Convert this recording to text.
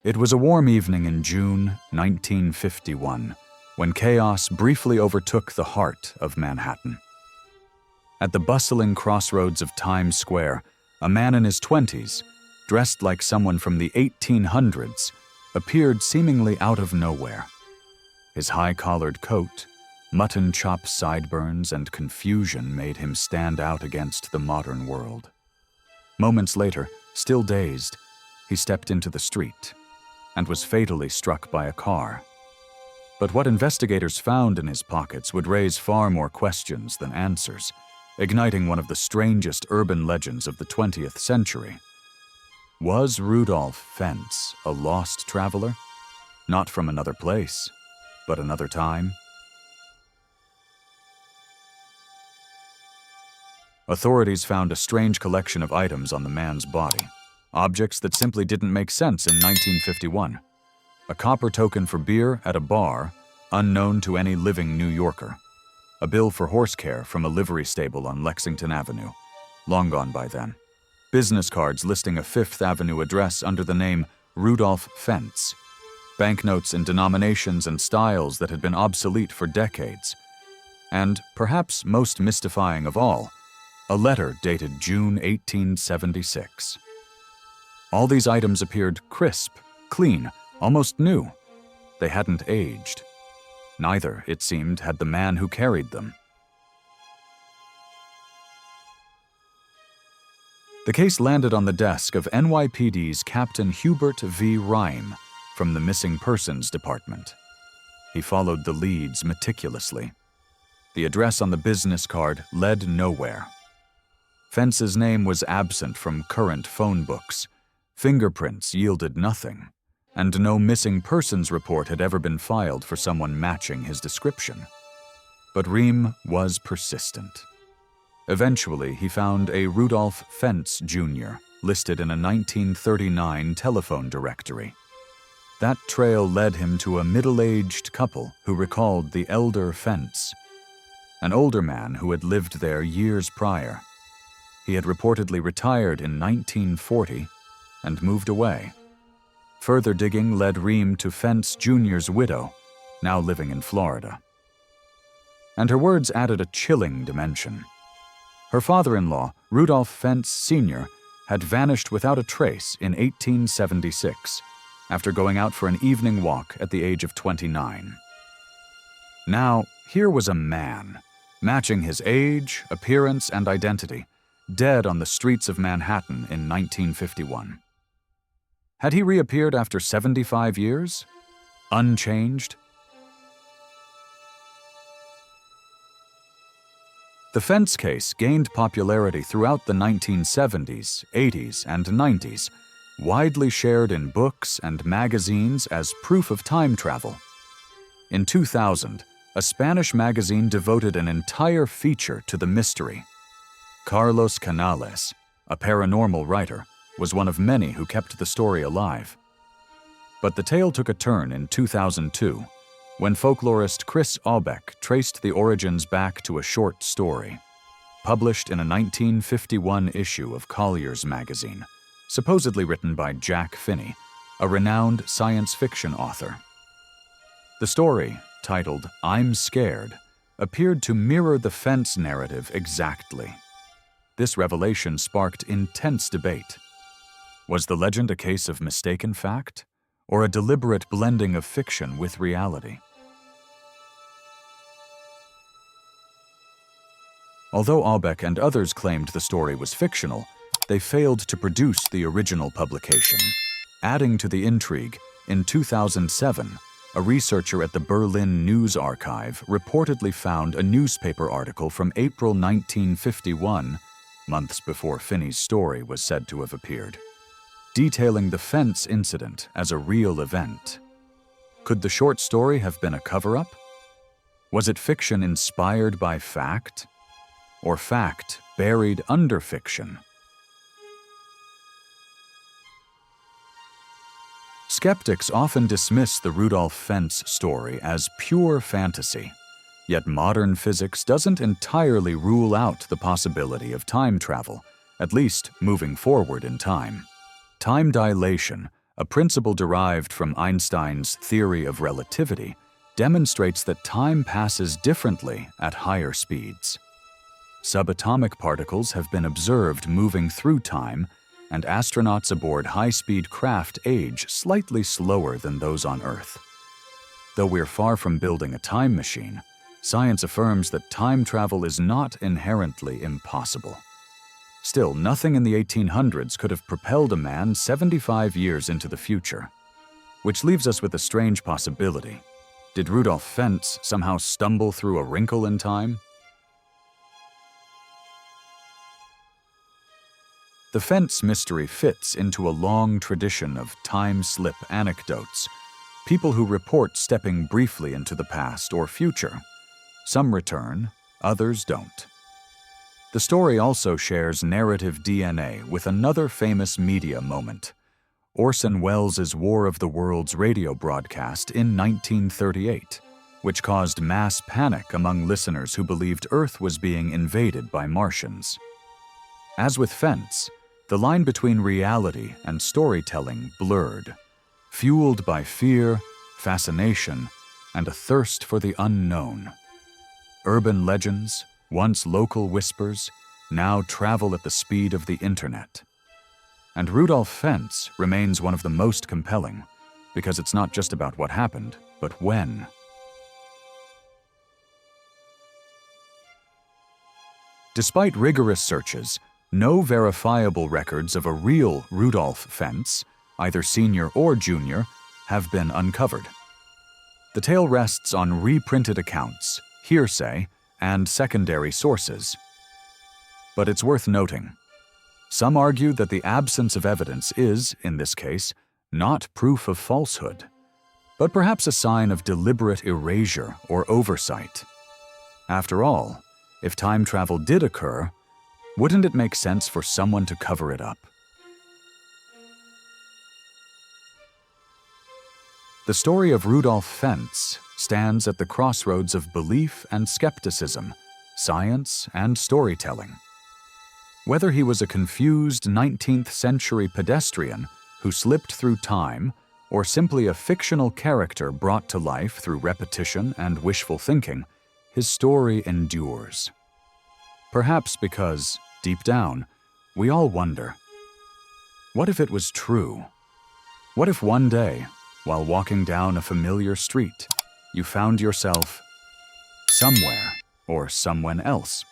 It was a warm evening in June 1951 when chaos briefly overtook the heart of Manhattan. At the bustling crossroads of Times Square, a man in his 20s, dressed like someone from the 1800s, appeared seemingly out of nowhere. His high-collared coat, mutton chop sideburns, and confusion made him stand out against the modern world. Moments later, still dazed, he stepped into the street and was fatally struck by a car. But what investigators found in his pockets would raise far more questions than answers, igniting one of the strangest urban legends of the 20th century. Was Rudolph Fentz a lost traveler? Not from another place, but another time? Authorities found a strange collection of items on the man's body, objects that simply didn't make sense in 1951. A copper token for beer at a bar, unknown to any living New Yorker. A bill for horse care from a livery stable on Lexington Avenue, long gone by then. Business cards listing a Fifth Avenue address under the name Rudolph Fentz. Banknotes in denominations and styles that had been obsolete for decades. And, perhaps most mystifying of all, a letter dated June 1876. All these items appeared crisp, clean, almost new. They hadn't aged. Neither, it seemed, had the man who carried them. The case landed on the desk of NYPD's Captain Hubert V. Rihm from the Missing Persons Department. He followed the leads meticulously. The address on the business card led nowhere. Fentz's name was absent from current phone books. Fingerprints yielded nothing, and no missing persons report had ever been filed for someone matching his description. But Rihm was persistent. Eventually, he found a Rudolph Fentz Jr. listed in a 1939 telephone directory. That trail led him to a middle-aged couple who recalled the elder Fentz, an older man who had lived there years prior. He had reportedly retired in 1940 and moved away. Further digging led Rihm to Fentz Jr.'s widow, now living in Florida. And her words added a chilling dimension. Her father-in-law, Rudolph Fentz Sr., had vanished without a trace in 1876, after going out for an evening walk at the age of 29. Now, here was a man, matching his age, appearance, and identity, dead on the streets of Manhattan in 1951. Had he reappeared after 75 years? Unchanged? The Fentz case gained popularity throughout the 1970s, 80s, and 90s, widely shared in books and magazines as proof of time travel. In 2000, a Spanish magazine devoted an entire feature to the mystery. Carlos Canales, a paranormal writer, was one of many who kept the story alive. But the tale took a turn in 2002, when folklorist Chris Aubeck traced the origins back to a short story, published in a 1951 issue of Collier's magazine, supposedly written by Jack Finney, a renowned science fiction author. The story, titled I'm Scared, appeared to mirror the Fentz narrative exactly. This revelation sparked intense debate. Was the legend a case of mistaken fact, or a deliberate blending of fiction with reality? Although Aubeck and others claimed the story was fictional, they failed to produce the original publication. Adding to the intrigue, in 2007, a researcher at the Berlin News Archive reportedly found a newspaper article from April 1951, months before Finney's story was said to have appeared, detailing the Fentz incident as a real event. Could the short story have been a cover-up? Was it fiction inspired by fact? Or fact buried under fiction? Skeptics often dismiss the Rudolph Fentz story as pure fantasy, yet modern physics doesn't entirely rule out the possibility of time travel, at least moving forward in time. Time dilation, a principle derived from Einstein's theory of relativity, demonstrates that time passes differently at higher speeds. Subatomic particles have been observed moving through time, and astronauts aboard high-speed craft age slightly slower than those on Earth. Though we're far from building a time machine, science affirms that time travel is not inherently impossible. Still, nothing in the 1800s could have propelled a man 75 years into the future. Which leaves us with a strange possibility. Did Rudolph Fentz somehow stumble through a wrinkle in time? The Fentz mystery fits into a long tradition of time-slip anecdotes, people who report stepping briefly into the past or future. Some return, others don't. The story also shares narrative DNA with another famous media moment, Orson Welles' War of the Worlds radio broadcast in 1938, which caused mass panic among listeners who believed Earth was being invaded by Martians. As with Fentz, the line between reality and storytelling blurred, fueled by fear, fascination, and a thirst for the unknown. Urban legends, once local whispers, now travel at the speed of the internet. And Rudolph Fentz remains one of the most compelling, because it's not just about what happened, but when. Despite rigorous searches, no verifiable records of a real Rudolph Fentz, either senior or junior, have been uncovered. The tale rests on reprinted accounts, hearsay, and secondary sources. But it's worth noting. Some argue that the absence of evidence is, in this case, not proof of falsehood, but perhaps a sign of deliberate erasure or oversight. After all, if time travel did occur, wouldn't it make sense for someone to cover it up? The story of Rudolph Fentz stands at the crossroads of belief and skepticism, science and storytelling. Whether he was a confused 19th-century pedestrian who slipped through time, or simply a fictional character brought to life through repetition and wishful thinking, his story endures. Perhaps because, deep down, we all wonder, what if it was true? What if one day, while walking down a familiar street, you found yourself somewhere or someone else?